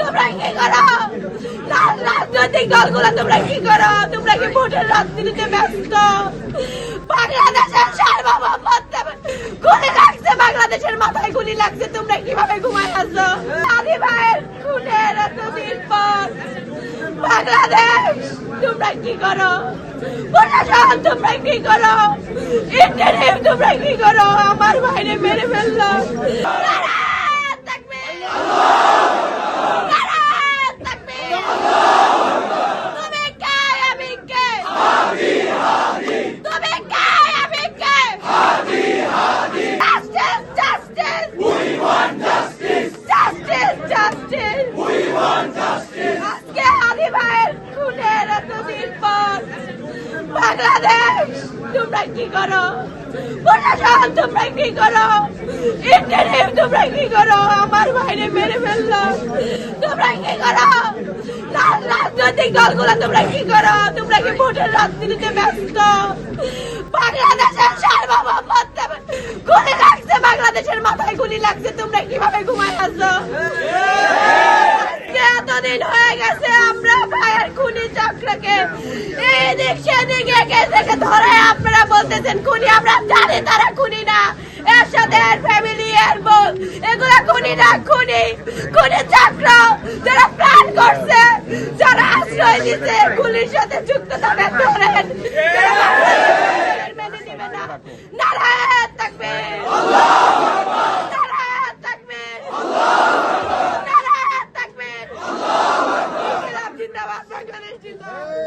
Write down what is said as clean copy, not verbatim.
তোমরা কি করো? রাজনৈতিক দলগুলো তোমরা কি করো? তোমরা কি ভোটের রাজনীতিতে ব্যস্ত? বাংলাদেশের সার্বভৌমত্ব গুলি লাগছে, বাংলাদেশের মাথায় গুলি লাগছে, তোমরা কিভাবে ঘুমায় আছো? আদি ভাইয়ের খুনের এতদিন পর বাংলাদেশ তোমরা কি করো? প্রশাসন তোমরা কি করো? ইন্টারনেট তোমরা কি করো? আমার ভাইরে মেরে ফেললো। বাংলাদেশ তোমরা কি করো? প্রশাসন তোমরা কি করো? ইন্টারনেট তোমরা কি করো? আমার ভাইরে মেরে ফেললো। তোমরা কি করো? রাজনৈতিক দলগুলো তোমরা কি করো? তোমরা কি ভোটের রাজনীতিতে ব্যস্ত? বাংলাদেশের সার্বভৌমত্ব গুলি লাগছে, বাংলাদেশের মাথায় গুলি লাগছে, তোমরা কিভাবে ঘুমায় আছো? এতদিন হয়ে গেছে আমরা ভাইয়ের খুনি চক্রকে এদিক সেদিক একে থেকে ধরে আপনারা বলতেছেন খুনি, আমরা জানি তারা খুনি না, এর সাথে এর ফ্যামিলি এর বোন এগুলা খুনি না, খুনি চক্র যারা প্ল্যান করছে, যারা আশ্রয় দিচ্ছে, খুনির সাথে যুক্ত তাদের ধরেন।